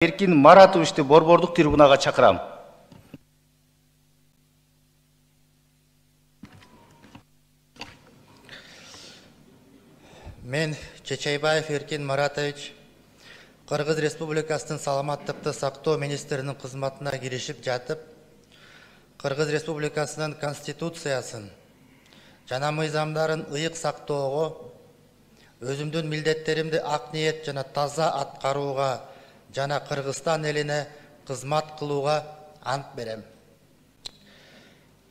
Эркин Маратовичти борбордук трибунага чакырам. Мен Чечайбаев Эркин Маратович Кыргыз Республикасынын саламаттыкты сактоо министринин кызматына киришип жатып, Кыргыз Республикасынын конституциясын жана мыйзамдарын ыйык сактоого, өзүмдүн милдеттеримди ак ниет жана таза аткарууга жана Кыргызстан элине кызмат кылууга ант берем.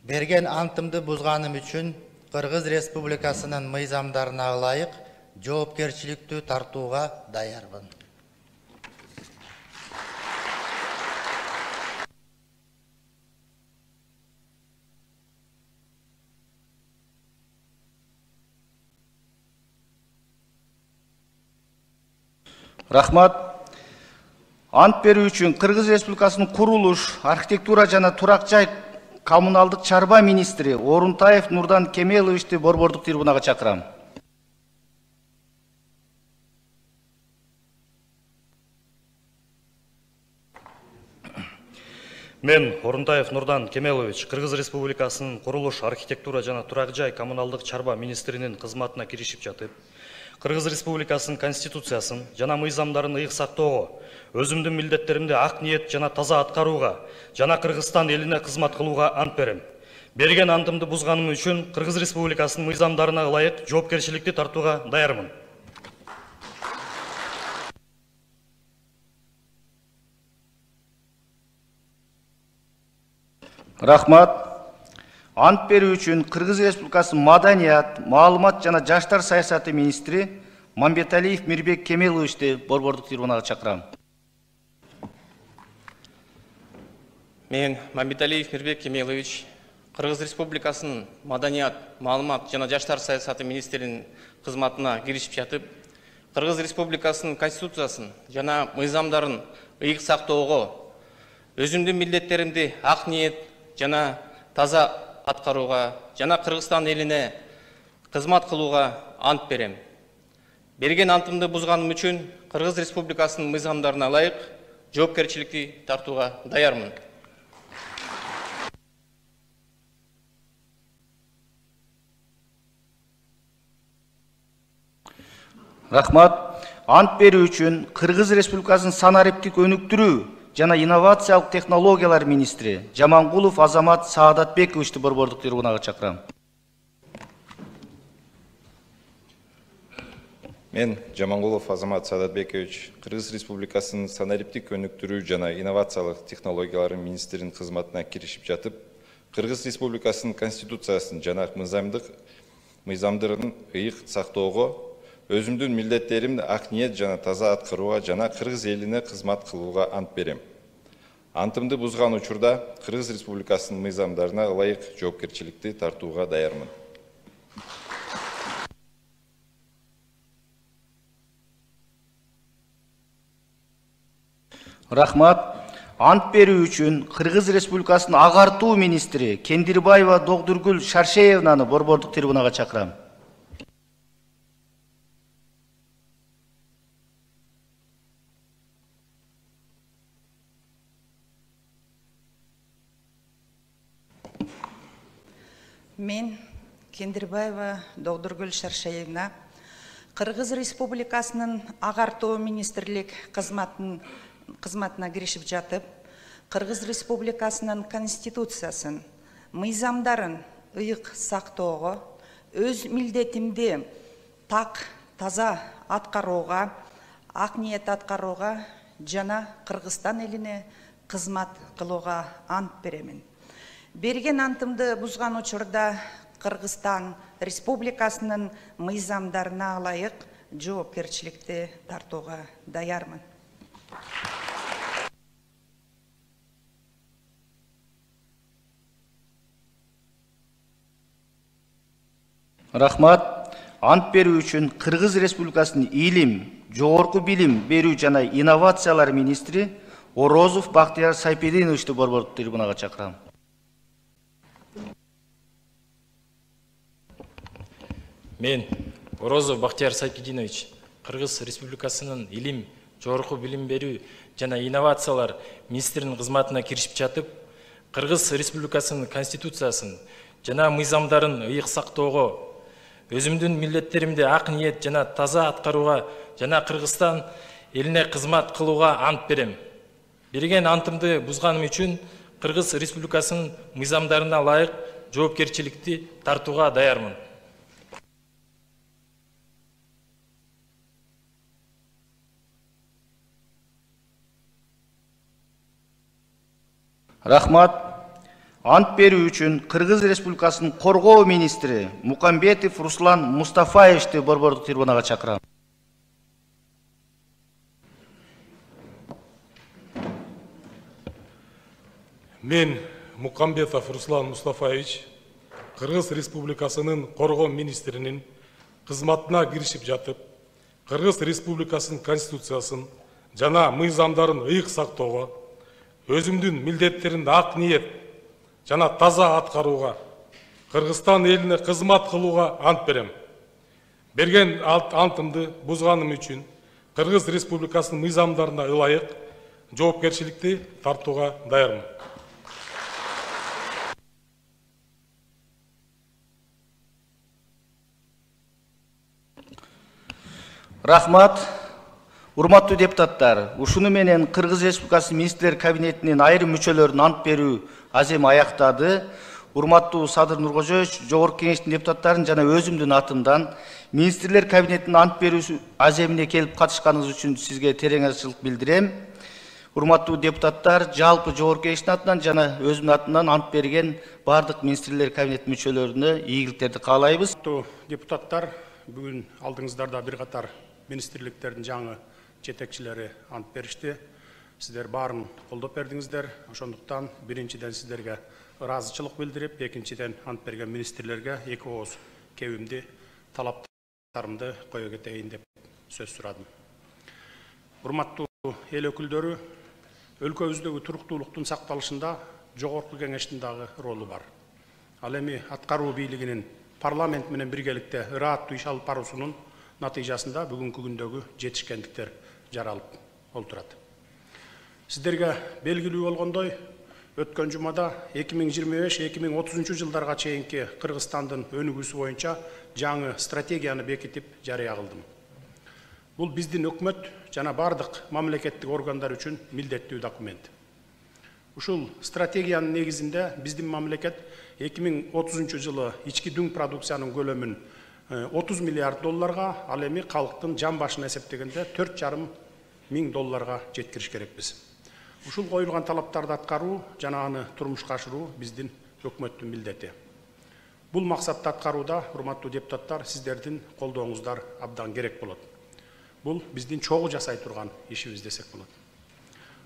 Берген антымды бузганым үчүн Кыргыз Республикасынын мыйзамдарына ылайык жоопкерчиликтүү тартууга даярмын. Рахмат. Ант берүү үчүн Кыргыз Республикасынын курулуш, архитектура жана турак жай коммуналдык чарба министри Орунтаев Нурдан Кемеловичти борбордук трибунага чакырам. Мен Орунтаев Нурдан Кемелович Кыргыз Республикасынын курулуш, архитектура жана турак жай коммуналдык чарба министринин кызматына киришип жатып, Кыргыз Республикасынын конституциясын жана мыйзамдарын ыйык сактоого, өзүмдүн милдеттеримди ак ниет жана таза аткарууга жана Кыргызстан элине кызмат кылууга ант берем. Берген антымды бузганым үчүн Кыргыз Республикасынын мыйзамдарына ылайык жоопкерчиликти тартууга даярмын. Рахмат. Ант берүү үчүн Кыргыз Республикасынын маданият, маалымат жана жаштар саясаты министри Мамбеталиев Мирбек Кемеловичти борбордук трибунага чакырам. Мен Мамбеталиев Мирбек Кемелович Кыргыз Республикасынын маданият, маалымат жана жаштар саясаты министринин кызматына киришип жатып, Кыргыз Республикасынын конституциясын жана мыйзамдарын ыйык сактоого, өзүмдүн милдеттеримди ак ниет жана таза аткарууга жана Кыргызстан элине кызмат кылууга ант берем. Берген антымды бузганым үчүн Кыргыз Республикасынын мыйзамдарына ылайык жоопкерчиликти тартууга даярмын. Рахмат. Ант берүү үчүн Кыргыз Республикасынын санариптик өнүктүрүү жана инновациялык технологиялар министри Жамангулов Азамат Саадатбековичти борбордук трибунага чакырам. Мен Жамангулов Азамат Саадатбекович Кыргыз Республикасынын санариптик өнүктүрүү жана инновациялык технологиялар министринин кызматына киришип жатып, Кыргыз Республикасынын конституциясын жана мыйзамдарын ыйык сактоого, өзүмдүн милдеттеримди ак ниет жана таза аткарууга жана Кыргыз элине кызмат кылууга ант берем. Антымды бузган учурда Кыргыз Республикасынын мыйзамдарына ылайык жоопкерчиликти тартууга даярмын. Рахмат. Ант берүү үчүн Кыргыз Республикасынын агартуу министри Кендирбаева Догдургүл Шаршеевнаны борбордук трибунага чакырам. Мен Кендирбаева Догдургүл Шаршеевна Кыргыз Республикасынын агартуу министрлик кызматына киришип жатып, Кыргыз Республикасынын конституциясын, мыйзамдарын ыйык сактоого, өз милдетимди таза аткарууга, ак ниет аткарууга жана Кыргызстан элине кызмат кылууга ант беремин. Берген антымды бузган учурда Кыргызстан Республикасынын мыйзамдарына ылайык жоопкерчиликти тартууга даярмын. Рахмат. Ант берүү үчүн Кыргыз Республикасынын илим, жогорку билим берүү жана инновациялар министри Орозов Бактияр Сайпединовичти борбордук трибунага чакырам. Мен Орозов Бактияр Сайпединович Кыргыз Республикасынын илим, жогорку билим берүү жана инновациялар министринин кызматына киришип жатып, Кыргыз Республикасынын конституциясын жана мыйзамдарын ыйык сактоого, өзүмдүн милдеттеримди ак ниет жана таза аткарууга жана Кыргызстан элине кызмат кылууга ант берем. Берген антымды бузганым үчүн Кыргыз Республикасынын мыйзамдарына ылайык жоопкерчиликти тартууга даярмын. Рахмат. Ант берүү үчүн Кыргыз Республикасынын Коргоо министри Мукамбетов Руслан Мустафаевичти борбордук трибунага чакырам. Мен Мукамбетов Руслан Мустафаевич, Кыргыз Республикасынын Коргоо министринин кызматына киришип жатып, Кыргыз Республикасынын конституциясын жана мыйзамдарын ыйык сактоого, өзүмдүн милдеттеримди ак ниет жана таза аткарууга, Кыргызстан элине кызмат кылууга ант берем. Берген антымды бузганым үчүн Кыргыз Республикасынын мыйзамдарына ылайык жоопкерчиликти тартууга даярмын. Рахмат. Урматтуу депутаттар, ушуну менен Кыргыз Республикасы министрлер кабинетинин айрым мүчөлөрүнүн ант берүү аземи аяктады. Урматтуу Садыр Нуркожоевич, Жогорку Кеңештин депутаттарын жана өзүмдүн атымдан министрлер кабинетинин ант берүү аземине келип катышканыңыз үчүн сизге терең ырчылык билдирем. Урматтуу депутаттар, жалпы Жогорку Кеңештин атынан жана өзүмдүн атымдан ант берген бардык министрлер кабинет мүчөлөрүнө ийгиликтерди каалайбыз. Депутаттар, бүгүн алдыңыздарда бир катар министрликтердин жаңы жетекчилери ант беришти. Сиздер баарын колдоп бердиңиздер. Ошондуктан биринчиден сиздерге ыраазычылык билдирип, экинчиден ант берген министрлерге эки ооз кебимди талаптарымды кое кетейин деп сөз сурадым. Урматтуу эл өкүлдөрү, өлкөбүздөгү туруктуулуктун сакталышында Жогорку Кеңештин дагы ролу бар. Ал эми аткаруу бийлигинин парламент менен биргеликте ырааттуу иш алып баруусунун натыйжасында бүгүнкү күндөгү жетишкендиктер жаралып олтурат. Сиздерге белгилүү болгондой, өткөн жумада 2025-2030 жылдарга чейинки Кыргызстандын өнүгүүсү боюнча жаңы стратегияны бекитип жарыя кылдым. Бул биздин өкмөт жана бардык мамлекеттик органдар үчүн милдеттүү документ. Ушул стратегиянын негизинде биздин мамлекет 2030 жылы ички дүң продукциянын көлөмүн 30 миллиард долларга, ал эми калктын жан башына эсептегенде 4,5 миң долларга жеткириш керекпиз. Ушул коюлган талаптарды аткаруу жана аны турмушка ашыруу биздин өкмөттүн милдети. Бул максатты аткарууда, урматтуу депутаттар, сиздердин колдооңуздар абдан керек болот. Бул биздин чогуу жасай турган ишибиз десек болот.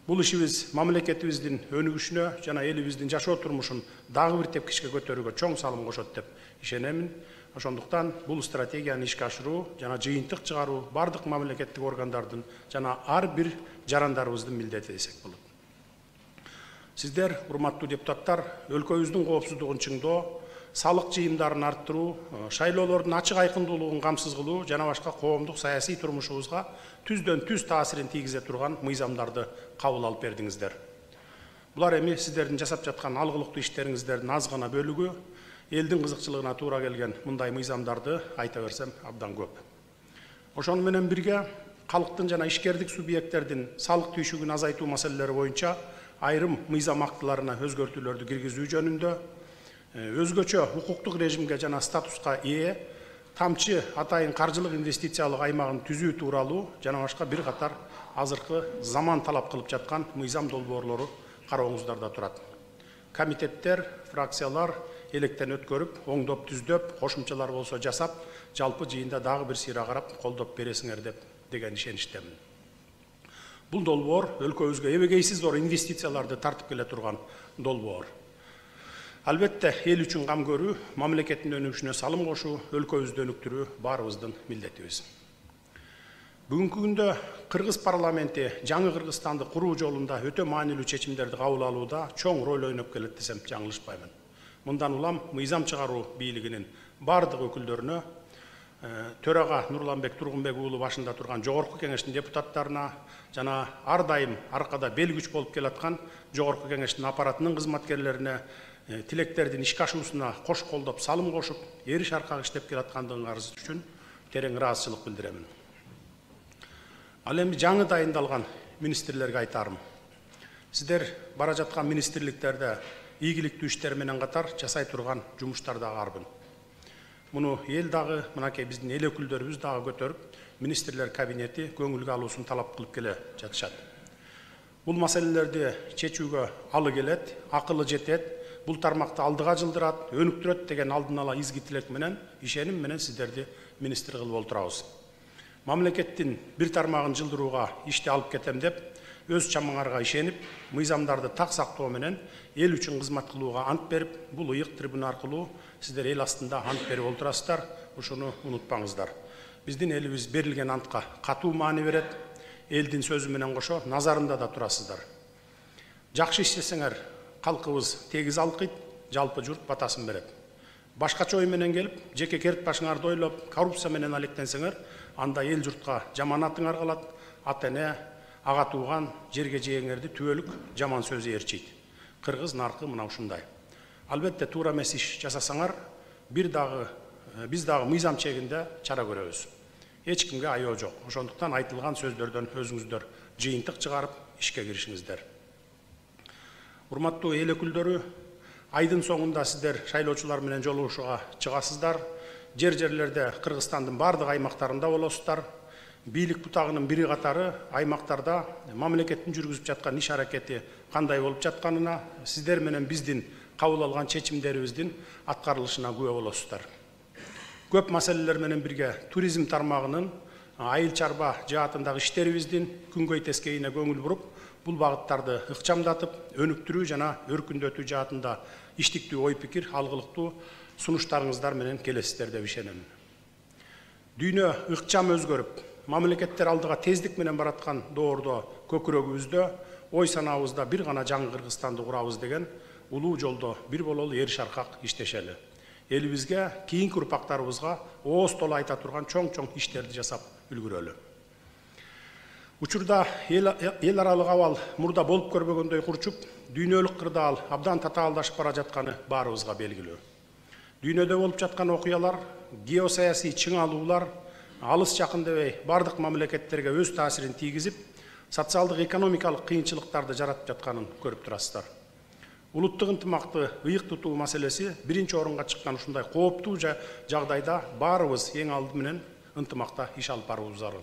Бул ишибиз мамлекетибиздин өнүгүшүнө жана элибиздин жашоо турмушун дагы бир тепкичке көтөрүүгө чоң салым кошот деп ишенемин. Ошондуктан бул стратегияны ишке ашыруу жана жыйынтык чыгаруу бардык мамлекеттик органдардын жана ар бир жарандарыбыздын милдети десек болот. Сиздер, урматтуу депутаттар, өлкөбүздүн коопсуздугун чыңдоо, салык жыйымдарын арттыруу, шайлоолордун ачык айкындуулугун камсыз кылуу жана башка коомдук саясий турмушубузга түздөн түз таасирин тийгизе турган мыйзамдарды кабыл алып бердиңиздер. Булар эми сиздердин жасап жаткан алгылыктуу иштериңиздердин аз гана бөлүгү. Элдин кызыкчылыгына туура келген мындай мыйзамдарды айта берсем абдан көп. Ошону менен бирге калктын жана ишкердик субъекттердин салык түйшүгүн азайтуу маселелери боюнча айрым мыйзам актыларына өзгөртүүлөрдү киргизүү жөнүндө, өзгөчө укуктук режимге жана статуска ээ тамчы атайын каржылык инвестициялык аймагын түзүү тууралуу жана башка бир катар азыркы заман талап кылып жаткан мыйзам долбоорлору карооңуздарда турат. Комитеттер, фракциялар электен өткөрүп, оңдоп түздөп, кошумчалар болсо жасап, жалпы жыйында дагы бир сыйра карап колдоп бересиңер деген ишеничтемин. Бул долбоор өлкөбүзгө эбегейсиз зор инвестицияларды тартып келе турган долбоор. Албетте, эл үчүн кам көрүү, мамлекеттин өнүгүшүнө салым кошуу, өлкөбүздү өнүктүрүү баарыбыздын милдетибиз. Бүгүнкү күндө Кыргыз парламенти жаңы Кыргызстанды куруу жолунда өтө маанилүү чечимдерди кабыл алууда чоң роль ойноп келет десем жаңылышпаймын. Мындан улам мыйзам чыгаруу бийлигинин бардык өкүлдөрүнө төрага Нурланбек Тургунбек уулу башында турган жогорку кеңештин депутаттарына жана ар дайым аркада бел күч болуп келаткан жогорку кеңештин аппаратынын кызматкерлерине тилектердин ишке ашуусуна кош колдоп салым кошуп эри шаркак иштеп келаткандыгыңарыңыз үчүн терең ыраазычылык билдиремин. Ал эми жаңы дайындалган министрлерге айтарым. Сиздер бара жаткан министрликтерде ийгиликтүү иштер менен катар жасай турган жумуштар дагы арбын. Муну эл дагы, мынакей биздин эл өкүлдөрүбүз дагы көтөрүп, министрлер кабинети көңүлгө алуусун талап кылып келе жатышат. Бул маселелерди чечүүгө алы келет, акылы жетет, бул тармакты алдыга жылдырат, өнүктүрөт деген алдын ала изги тилек менен, ишеним менен сиздерди министр кылып олтурабыз. Мамлекеттин бир тармагын жылдырууга ишти алып кетем деп, өз чамаңарга ишенип, мыйзамдарды так сактоо менен эл үчүн кызмат кылууга ант берип, бул ыйык трибуна аркылуу сиздер эл астында ант берип олтурасыздар, ушуну унутпаңыздар. Биздин элибиз берилген антка катуу маани берет, элдин сөзү менен кошо назарында да турасыздар. Жакшы иштесеңер, калкыбыз тегиз алкыйт, жалпы журт батасын берет. Башкача ой менен келип, жеке керт башыңарды ойлоп, коррупция менен алектенсеңер, анда эл журтка жаман атыңар калат, ата-эне, ага тууган, жерге жээңерди түбөлүк жаман сөзү ээрчийт. Кыргыз наркы мына ушундай. Албетте туура эмес иш жасасаңар, биз дагы мыйзам чегинде чара көрөбүз. Эч кимге аябы жок. Ошондуктан айтылган сөздөрдөн өзүңүздөр жыйынтык чыгарып ишке киришиңиздер. Урматтуу эл өкүлдөрү, айдын соңунда сиздер шайлоочулар менен жолугушууга чыгасыздар. Жерлерде Кыргызстандын бардык аймактарында болосуздар. Бийлик бутагынын бири катары аймактарда мамлекеттин жүргүзүп жаткан иш аракети кандай болуп жатканына, сиздер менен биздин кабыл алган чечимдерибиздин аткарылышына күбө болосуздар. Көп маселелер менен бирге туризм тармагынын айыл чарба жаатындагы иштерибиздин күнгөй тескейине көңүл буруп, бул багыттарды ыкчамдатып, өнүктүрүү жана өркүндөтүү жаатында иштиктүү ой пикир, алгылыктуу сунуштарыңыздар менен келесиздер деп ишенем. Дүйнө ыкчам өзгөрүп, мамлекеттер алдыга тездик менен бараткан доордо көкүрөгүбүздө, ой санаабызда бир гана жаңы Кыргызстанды курабыз деген улуу жолдо бир бололу эри шаркак иштешели. Элибизге, кийинки урпактарыбызга ооз толо айта турган чоң-чоң иштерди жасап үлгүрөлү. Учурда эл аралык абал мурда болуп көрбөгөндөй курчуп, дүйнөлүк кырдаал абдан татаалдашып бара жатканы баарыбызга белгилүү. Дүйнөдө болуп жаткан окуялар, геосаясий чыңалуулар, алыс жакын дебей бардык мамлекеттерге өз таасирин тийгизип, социалдык экономикалык кыйынчылыктарды жаратып жатканын көрүп турасыздар. Улуттук ынтымакты ыйык тутуу маселеси биринчи орунга чыккан ушундай кооптуу жагдайда баарыбыз эң алды менен ынтымакта иш алып баруубуз зарыл.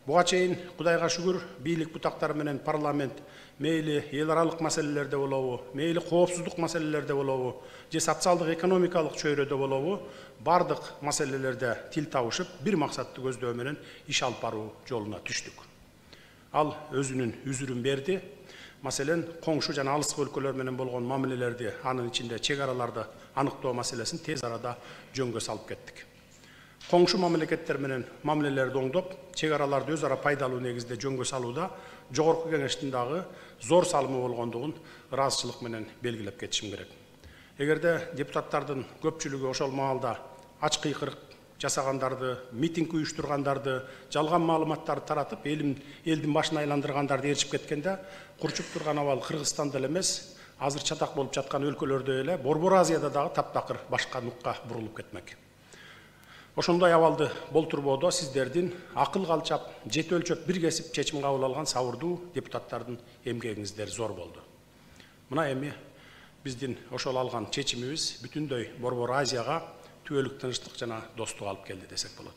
Буга чейин Кудайга шүгүр, бийлик бутактары менен парламент мейли эл аралык маселелерде болобу, мейли коопсуздук маселелерде болобу, же социалдык экономикалык чөйрөдө болобу, бардык маселелерде тил табышып, бир максатты көздөө менен иш алып баруу жолуна түштүк. Ал өзүнүн үзүрүн берди. Маселен, коңшу жана алыскы өлкөлөр менен болгон мамилелерди, анын ичинде чек араларды аныктоо маселесин тез арада жөнгө салып кеттик. Коңшу мамлекеттер менен мамилелерди оңдоп, чек араларды өз ара пайдалуу негизде жөнгө салууда жогорку кеңештин дагы зор салымы болгондугун ыраазычылык менен белгилеп кетишим керек. Эгерде депутаттардын көпчүлүгү ошол маалда ач кыйкырык жасагандарды, митинг уюштургандарды, жалган маалыматтарды таратып, элдин башын айландыргандарды ээрчип кеткенде, курчуп турган абал Кыргызстанда эле эмес, азыр чатак болуп жаткан өлкөлөрдө эле Борбор Азияда дагы таптакыр башка нукка бурулуп кетмек. Ошондой абалды болтурбоодо сиздердин акыл калчап, жете өлчөп бир кесип чечим кабыл алган сабырдуу депутаттардын эмгегиңиздер зор болду. Мына эми биздин ошол алган чечимибиз бүтүндөй Борбор Азияга түбөлүк тынчтык жана достук алып келди десек болот.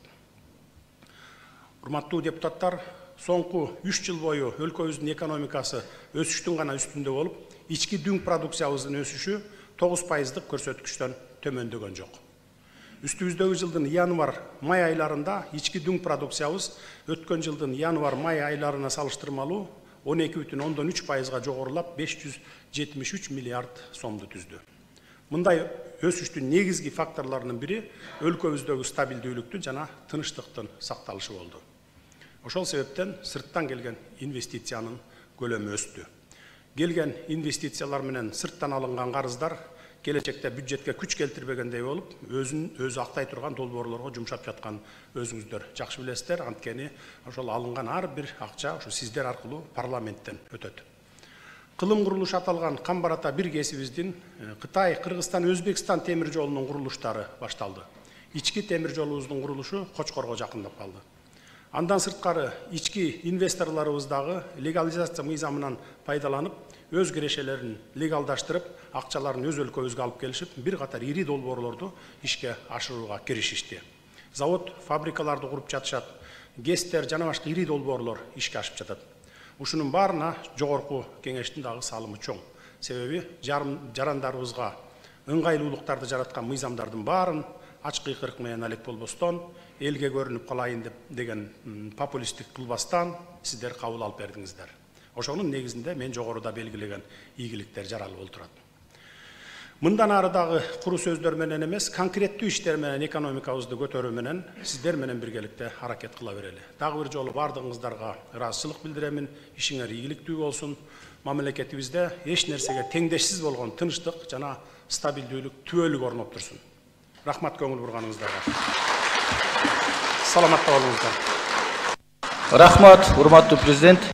Урматтуу депутаттар, соңку 3 жыл бою өлкөбүздүн экономикасы өсүштүн гана үстүндө болуп, ички дүң продукциябыздын өсүшү 9% көрсөткүчтөн төмөндөгөн жок. Үстүбүздөгү жылдын январ-май айларында ички дүң продукциябыз өткөн жылдын январ-май айларына салыштырмалуу 12,3%га жогорулап 573 миллиард сомду түздү. Мындай өсүштүн негизги факторлорунун бири өлкөбүздөгү стабилдүүлүктүн жана тынчтыктын сакталышы болду. Ошол себептен сырттан келген инвестициянын көлөмү өстү. Келген инвестициялар менен сырттан алынган карыздар келечекте бюджетке күч келтирбегендей болуп, өзү актай турган долбоорлорго жумшап жаткан өзүңүздөр жакшы билесиздер. Анткени ошол алынган ар бир акча ошо сиздер аркылуу парламенттен өтөт. Кылым курулуш аталган кам барата бир кесибиздин Кытай, Кыргызстан, Өзбекстан темир жолунун курулуштары башталды. Ички темир жолубуздун курулушу Кочкорго жакындап калды. Андан сырткары ички инвесторлорубуз дагы легализация мыйзамынан пайдаланып, өз кирешелерин легалдаштырып, акчаларын өз өлкөбүзгө алып келишип, бир катар ири долбоорлорду ишке ашырууга киришишти. Завод, фабрикаларды куруп жатышат, ГЭСтер жана башка ири долбоорлор ишке ашып жатат. Ушунун баарына жогорку кеңештин дагы салымы чоң. Себеби жарандарыбызга ыңгайлуулуктарды жараткан мыйзамдардын баарын ачкы кырк менен алек болбостон, элге көрүнүп калайын деген популисттик кылбастан сиздер кабыл алып бердиңиздер. Ошонун негизинде мен жогоруда белгилеген ийгиликтер жаралып отурат. Мындан ары дагы куру сөздөр менен эмес, конкреттүү иштер менен экономикабызды көтөрүү менен сиздер менен биргеликте аракет кыла берели. Дагы бир жолу бардыгыңыздарга ыраазычылык билдиремин. Ишиңер ийгиликтүү болсун. Мамлекетибизде эч нерсеге теңдешсиз болгон тынчтык жана стабилдүүлүк, түбөлүк орноп турсун. Рахмат көңүл бурганыңыздарга. Саламатта болуңуздар. Рахмат, урматтуу президент.